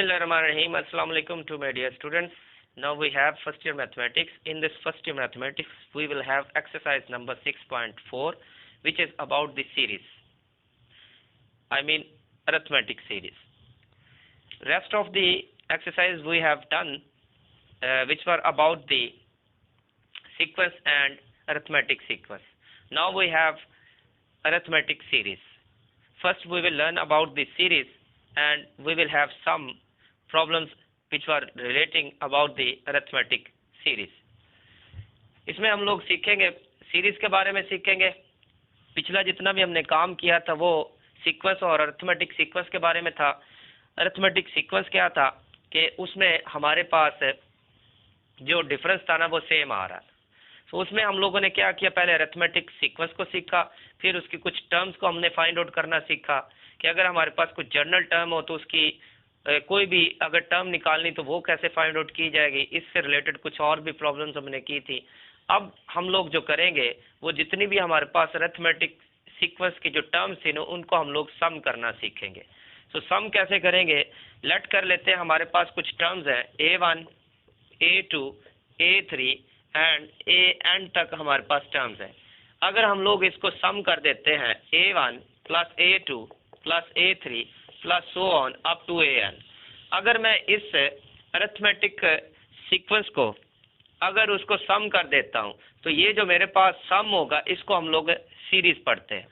Bismillahirrahmanirrahim. Assalamu alaikum to my dear students. Now we have first year mathematics. In this first year mathematics, we will have exercise number 6.4, which is about the series. I mean arithmetic series. Rest of the exercise we have done, which were about the sequence and arithmetic sequence. Now we have arithmetic series. First we will learn about the series and we will have some problems which were relating about the arithmetic series. इसमें हम लोग सीखेंगे series के बारे में सीखेंगे. पिछला जितना भी हमने काम किया था वो सीक्वेंस और अरिथमेटिक सीक्वेंस के बारे में था. अरिथमेटिक सीक्वेंस क्या था कि उसमें हमारे पास जो डिफरेंस था ना वो सेम आ रहा. तो उसमें हम लोगों ने क्या किया, पहले अरिथमेटिक सीक्वेंस को सीखा, फिर उसकी कुछ टर्म्स को हमने फाइंड आउट करना सीखा कि अगर हमारे पास कुछ जनरल टर्म हो तो उसकी कोई भी अगर टर्म निकालनी तो वो कैसे फाइंड आउट की जाएगी. इससे रिलेटेड कुछ और भी प्रॉब्लम्स हमने की थी. अब हम लोग जो करेंगे वो जितनी भी हमारे पास अरिथमेटिक सीक्वेंस की जो टर्म्स थी ना उनको हम लोग सम करना सीखेंगे. तो सम कैसे करेंगे, लेट कर लेते हैं. हमारे पास कुछ टर्म्स हैं A1, A2, A3 and AN तक हमारे पास टर्म्स हैं. अगर हम लोग इसको सम कर देते हैं A1 plus A2 plus A3 plus so on up to AN. अगर मैं इस अरिथमेटिक सीक्वेंस को अगर उसको सम कर देता हूं तो ये जो मेरे पास सम होगा इसको हम लोग सीरीज पढ़ते हैं.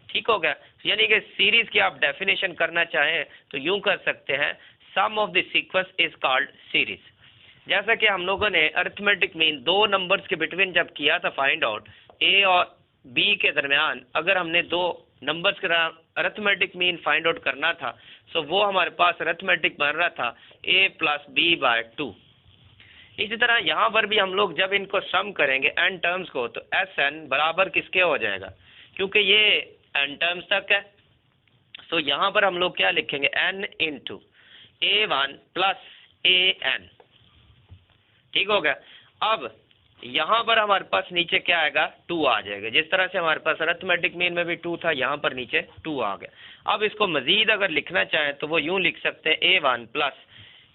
ठीक हो गया. यानी कि सीरीज की आप डेफिनेशन करना चाहें तो यूं कर सकते हैं, sum of the sequence is called series. जैसा कि हम लोगों ने अरिथमेटिक मीन दो नंबर्स के बिटवीन जब किया था फाइंड आउट, ए और बी के दरमियान अगर हमने दो नंबर्स का अरिथमेटिक मीन फाइंड आउट करना था तो वो हमारे पास अरिथमेटिक बन रहा था a प्लस बी बाय 2. इसी तरह यहाँ पर भी हम लोग जब इनको सम करेंगे n टर्म्स को तो Sn बराबर किसके हो जाएगा, क्योंकि ये n टर्म्स तक है. तो यहाँ पर हम लोग क्या लिखेंगे, n into A1 plus AN. ठीक हो गया. अब यहाँ पर हमारे पास नीचे क्या आएगा, 2 आ जाएगा. जिस तरह से हमारे पास अरिथमेटिक मीन में भी 2 था, यहाँ पर नीचे 2 आ गया. अब इसको मजीद अगर लिखना चाहें तो वो यूं लिख सकते हैं A1 प्लस,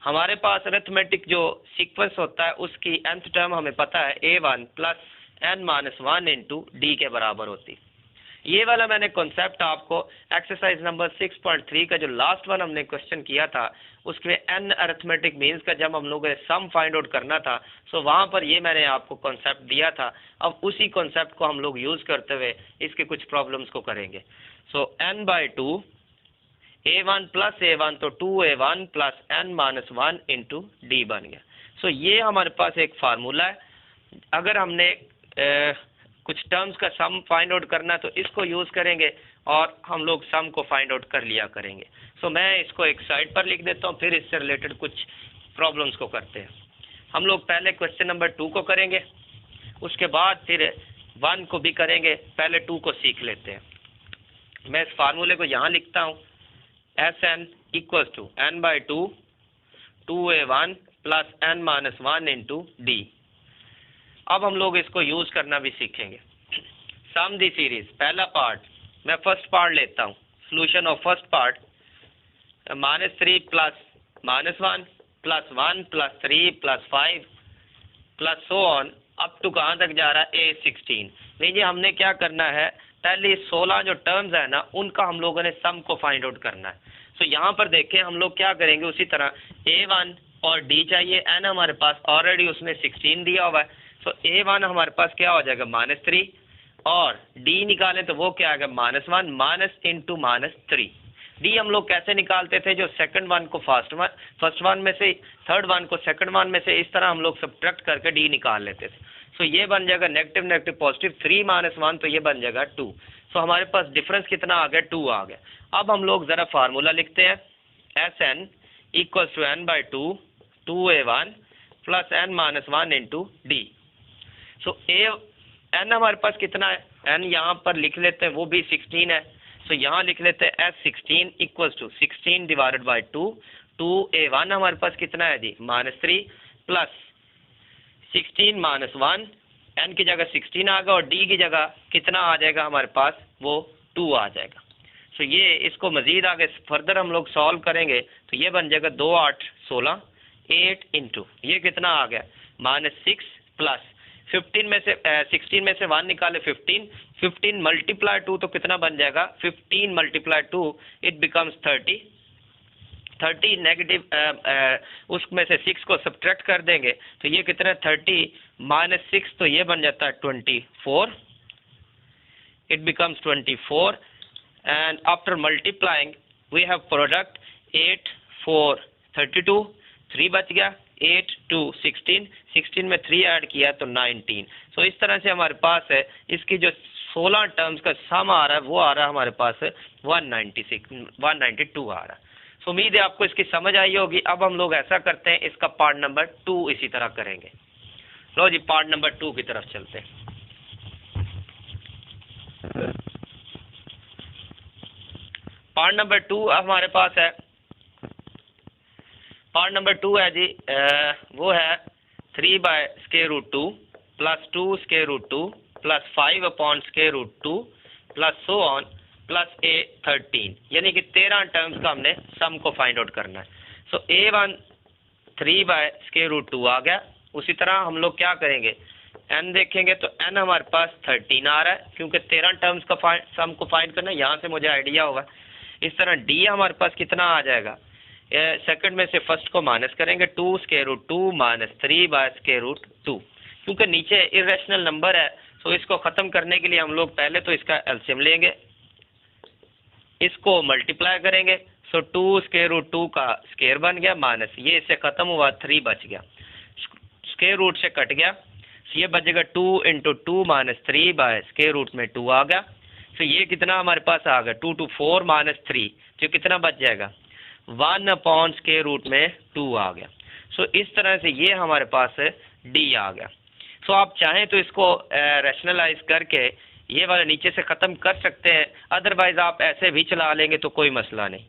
हमारे पास अरिथमेटिक जो सीक्वेंस होता है उसकी nth टर्म हमें पता है A1 plus n-1 into D के बराबर होती. ये वाला मैंने कॉन्सेप्ट आपको एक्सरसाइज नंबर 6.3 का जो लास्ट वन हमने क्वेश्चन किया था उसमें n अरिथमेटिक मीन्स का जब हम लोगों ने सम फाइंड आउट करना था सो वहाँ पर ये मैंने आपको कॉन्सेप्ट दिया था. अब उसी कॉन्सेप्ट को हम लोग यूज़ करते हुए इसके कुछ प्रॉब्लम्स को करेंगे. सो n/2 A1 प्लस A1 तो 2A1 plus n-1 into D बन गया. सो ये हमारे पास एक फार्मूला है. अगर हमने कुछ टर्म्स का सम फाइंड आउट करना तो इसको यूज़ करेंगे और हम लोग सम को फाइंड आउट कर लिया करेंगे. सो मैं इसको एक साइड पर लिख देता हूँ, फिर इससे रिलेटेड कुछ प्रॉब्लम्स को करते हैं. हम लोग पहले क्वेश्चन नंबर 2 को करेंगे, उसके बाद फिर 1 को भी करेंगे. पहले 2 को सीख लेते हैं. मैं इस फार्मूले को यहाँ लिखता हूँ, Sn equals to n/2 2A1 plus n-1 into d. अब हम लोग इसको यूज़ करना भी सीखेंगे. सम दी सीरीज, पहला पार्ट मैं फर्स्ट पार्ट लेता हूँ. Solution of first part -3 plus -1 plus 1 plus 3 plus 5 plus so on up to कहाँ तक जा रहा है, A16. नहीं जी, हमने क्या करना है, पहले 16 जो टर्म्स है ना उनका हम लोगों ने सम को फाइंड आउट करना है. तो यहाँ पर देखें हम लोग क्या करेंगे, उसी तरह A1 और D चाहिए. n हमारे पास ऑलरेडी उसमें 16 दिया हुआ है. तो A1 हमारे पास क्या हो जाएगा, -3 और D निकालें तो वो क्या आएगा, -1 माइनस इंटू -3. D हम लोग कैसे निकालते थे, जो सेकंड वन को फर्स्ट वन में से, थर्ड वन को सेकंड वन में से, इस तरह हम लोग सब्ट्रैक्ट करके D निकाल लेते थे. सो ये बन जाएगा नेगेटिव नेगेटिव पॉजिटिव, 3 - 1 तो ये बन जाएगा 2. सो हमारे पास डिफरेंस कितना आ गया, 2 आ गया. अब हम लोग ज़रा फार्मूला लिखते हैं, Sn equals to n/2 2A1 plus n-1 into d. So n हमारे पास कितना है, n यहाँ पर लिख लेते हैं, वो भी 16 है. सो यहाँ लिख लेते हैं S16 equals to 16 divided by 2. 2A1 हमारे पास कितना है जी, -3 प्लस 16 - 1, n की जगह 16 आ गया और d की जगह कितना आ जाएगा हमारे पास, वो 2 आ जाएगा. तो ये इसको मज़ीद आगे फर्दर हम लोग सॉल्व करेंगे तो ये बन जाएगा 2 8 16, 8 इंटू ये कितना आ गया -6 प्लस 15 में से 16 में से 1 निकाले 15, 15 मल्टीप्लाई 2 तो कितना बन जाएगा 15 मल्टीप्लाई 2 इट बिकम्स 30, 30 नेगेटिव उसमें से 6 को सब्ट्रैक्ट कर देंगे तो ये कितना 30 -6 तो ये बन जाता है 24, it becomes 24 and after multiplying we have product 8 4 32, 3 बच गया, 8 2 16, 16 में 3 ऐड किया तो 19। सो इस तरह से हमारे पास है इसकी जो 16 टर्म्स का सम आ रहा है वो आ रहा है हमारे पास 192 आ रहा है। सो उम्मीद है आपको इसकी समझ आई होगी। अब हम लोग ऐसा करते हैं इसका पार्ट नंबर 2 इसी तरह करेंगे। लो जी पार्ट नंबर 2 की तरफ चलते हैं। पार्ट नंबर 2 हमारे पास है, पार्ट नंबर 2 है जी वो है 3/√2 plus 2√2 plus 5/√2 plus so on plus A13, यानी कि 13 टर्म्स का हमने सम को फाइंड आउट करना है। सो A1 3/√2 आ गया। उसी तरह हम लोग क्या करेंगे n देखेंगे तो n हमारे पास 13 आ रहा है क्योंकि 13 टर्म्स का सम को फाइंड करना है, यहाँ से मुझे आइडिया होगा। इस तरह d हमारे पास कितना आ जाएगा, सेकंड में से फर्स्ट को माइनस करेंगे 2√2 माइनस 3/√2, क्योंकि नीचे इरेशनल नंबर है तो इसको ख़त्म करने के लिए हम लोग पहले तो इसका एलसीएम लेंगे, इसको मल्टीप्लाई करेंगे। सो 2√2 का स्क्वायर बन गया माइनस ये इससे ख़त्म हुआ 3 बच गया, स्क्वायर रूट से कट गया, ये बचेगा 2 × 2 माइनस 3/√2 आ गया। तो ये कितना हमारे पास आ गया 2 2 4 माइनस 3 जो कितना बच जाएगा 1/√2 आ गया। सो इस तरह से ये हमारे पास d आ गया। सो आप चाहें तो इसको रैशनलाइज करके ये वाला नीचे से ख़त्म कर सकते हैं, अदरवाइज आप ऐसे भी चला लेंगे तो कोई मसला नहीं।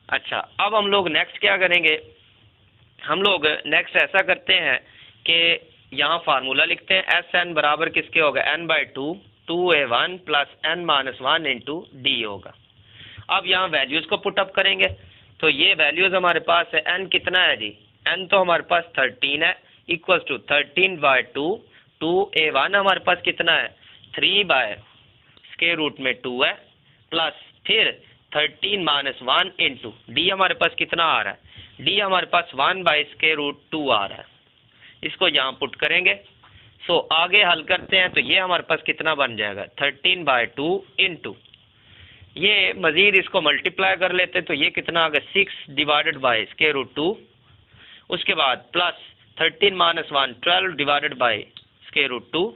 अच्छा अब हम लोग नेक्स्ट क्या करेंगे, हम लोग नेक्स्ट ऐसा करते हैं कि यहाँ फार्मूला लिखते हैं Sn बराबर किसके होगा n/2 2a1 plus n-1 into d होगा। अब यहाँ वैल्यूज़ को पुटअप करेंगे तो ये वैल्यूज़ हमारे पास है n कितना है जी, n तो हमारे पास 13 है इक्वल टू 13/2, 2a1 हमारे पास कितना है 3/√2 है प्लस फिर 13-1 इंटू d हमारे पास कितना आ रहा है, d हमारे पास 1/√2 आ रहा है, इसको यहाँ पुट करेंगे। सो आगे हल करते हैं तो ये हमारे पास कितना बन जाएगा 13/2 इंटू ये मज़ीद इसको मल्टीप्लाई कर लेते हैं तो ये कितना आ गया 6/√2, उसके बाद प्लस 13-1 12/√2।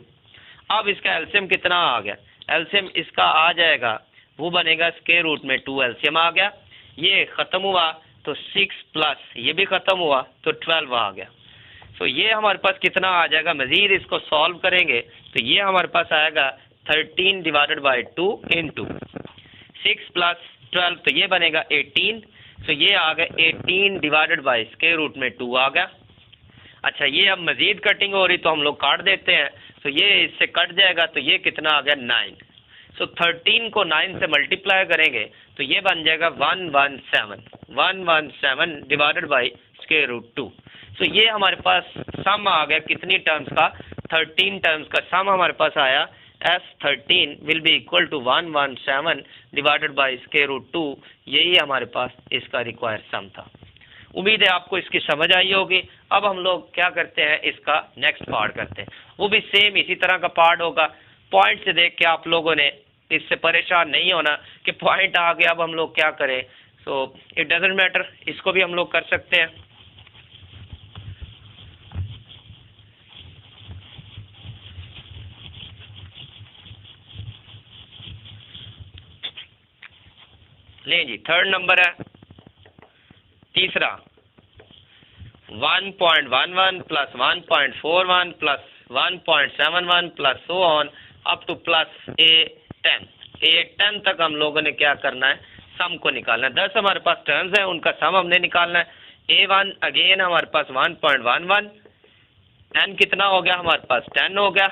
अब इसका एलसीएम कितना आ गया, एलसीएम इसका आ जाएगा वो बनेगा √2 एलसीएम आ गया, ये ख़त्म हुआ तो 6 प्लस ये भी ख़त्म हुआ तो 12 आ गया। तो ये हमारे पास कितना आ जाएगा, मज़ीद इसको सॉल्व करेंगे तो ये हमारे पास आएगा 13/2 इंटू 6 प्लस 12 तो ये बनेगा 18, तो ये आ गया 18/√2 आ गया। अच्छा ये अब मज़ीद कटिंग हो रही तो हम लोग काट देते हैं तो ये इससे कट जाएगा तो ये कितना आ गया 9। सो 13 को 9 से मल्टीप्लाई करेंगे तो ये बन जाएगा 117/√2। तो ये हमारे पास सम आ गया कितनी टर्म्स का 13 टर्म्स का सम हमारे पास आया S13 will be equal to 117/√2। यही हमारे पास इसका रिक्वायर्ड सम था। उम्मीद है आपको इसकी समझ आई होगी। अब हम लोग क्या करते हैं इसका नेक्स्ट पार्ट करते हैं, वो भी सेम इसी तरह का पार्ट होगा। पॉइंट से देख के आप लोगों ने इससे परेशान नहीं होना कि पॉइंट आ गया अब हम लोग क्या करें। सो इट डजेंट मैटर, इसको भी हम लोग कर सकते हैं। ले जी थर्ड नंबर है तीसरा 1.11 plus 1.41 plus 1.71 plus so on up two plus A10 तक हम लोगों ने क्या करना है सम को निकालना है। 10 हमारे पास टर्म्स है उनका सम हमने निकालना है। A1 अगेन हमारे पास 1.11, n कितना हो गया हमारे पास 10 हो गया,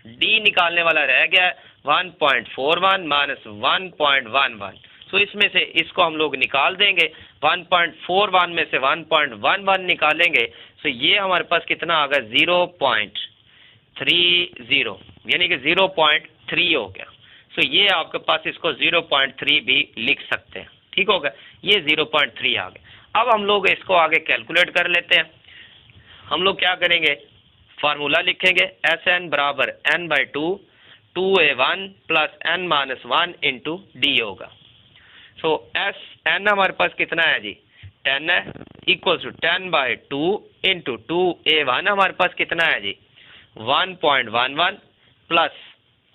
d निकालने वाला रह गया 1.41 माइनस 1.11। तो इसमें से इसको हम लोग निकाल देंगे। 1.41 में से 1.11 निकालेंगे तो ये हमारे पास कितना आ गया 0.30, यानी कि 0.3 हो गया। तो ये आपके पास इसको 0.3 भी लिख सकते हैं, ठीक हो गया। ये 0.3 आ गया। अब हम लोग इसको आगे कैलकुलेट कर लेते हैं। हम लोग क्या करेंगे, फार्मूला लिखेंगे Sn बराबर n/2 2a1 plus n minus 1 into D होगा। सो Sn हमारे पास कितना है जी 10 है, इक्वल टू 10/2 इंटू 2a1 हमारे पास कितना है जी 1.11 प्लस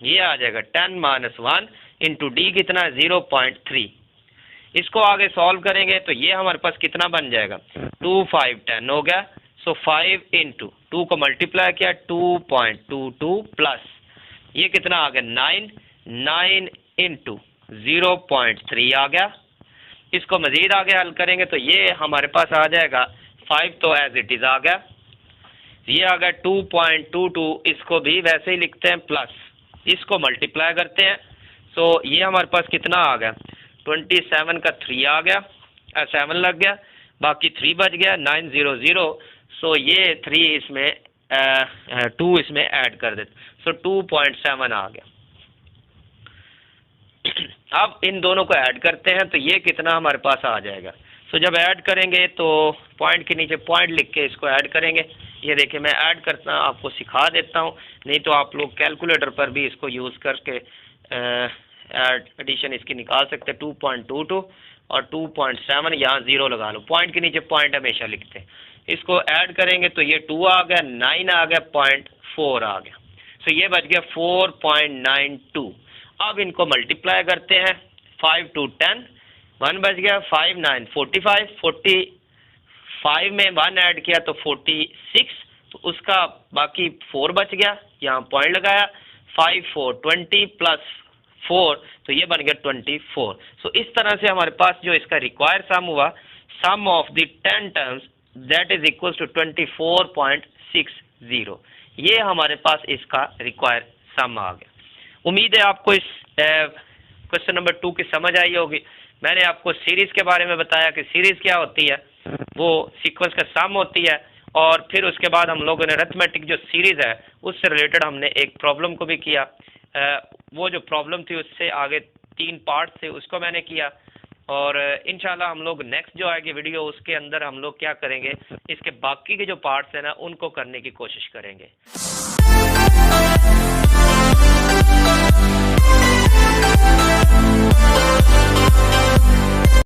ये आ जाएगा 10 माइनस 1 इंटू डी कितना है 0.3। इसको आगे सॉल्व करेंगे तो ये हमारे पास कितना बन जाएगा 2 5 10 हो गया। सो 5 इंटू 2 को मल्टीप्लाई किया 2.22 प्लस ये कितना आ गया 9 इंटू 0.3 आ गया। इसको मजीद आगे हल करेंगे तो ये हमारे पास आ जाएगा 5 तो एज इट इज आ गया, ये आ गया 2.22। इसको भी वैसे ही लिखते हैं प्लस इसको मल्टीप्लाई करते हैं। सो ये हमारे पास कितना आ गया 27 का 3 आ गया, 7 लग गया, बाकी 3 बच गया 900। सो ये 3 इसमें 2 इसमें ऐड कर देते, सो 2.7 आ गया। अब इन दोनों को ऐड करते हैं तो ये कितना हमारे पास आ जाएगा। सो जब ऐड करेंगे तो पॉइंट के नीचे पॉइंट लिख के इसको ऐड करेंगे। ये देखिए मैं ऐड करता हूँ, आपको सिखा देता हूँ, नहीं तो आप लोग कैलकुलेटर पर भी इसको यूज़ करके एडिशन इसकी निकाल सकते हैं। 2.22 और 2.7 यहाँ 0 लगा लो, पॉइंट के नीचे पॉइंट हमेशा लिखते हैं। इसको ऐड करेंगे तो ये 2 आ गया, 9 आ गया, 0.4 आ गया। सो ये बच गया 4.92। अब इनको मल्टीप्लाई करते हैं 5 to 10, 1 बच गया, 5 9 45, 45 में 1 ऐड किया तो 46, तो उसका बाकी 4 बच गया, यहाँ पॉइंट लगाया, 5 4 20 प्लस 4 तो ये बन गया 24। सो इस तरह से हमारे पास जो इसका रिक्वायर्ड सम हुआ, sum of the 10 terms that is equal to 24.60। ये हमारे पास इसका रिक्वायर्ड सम आ गया। उम्मीद है आपको इस क्वेश्चन नंबर 2 की समझ आई होगी। मैंने आपको सीरीज़ के बारे में बताया कि सीरीज़ क्या होती है, वो सीक्वेंस का सम होती है, और फिर उसके बाद हम लोगों ने अरिथमेटिक जो सीरीज़ है उससे रिलेटेड हमने एक प्रॉब्लम को भी किया। वो जो प्रॉब्लम थी उससे आगे 3 पार्ट थे, उसको मैंने किया, और इंशाल्लाह हम लोग नेक्स्ट जो आएगी वीडियो उसके अंदर हम लोग क्या करेंगे, इसके बाकी के जो पार्ट्स हैं ना उनको करने की कोशिश करेंगे।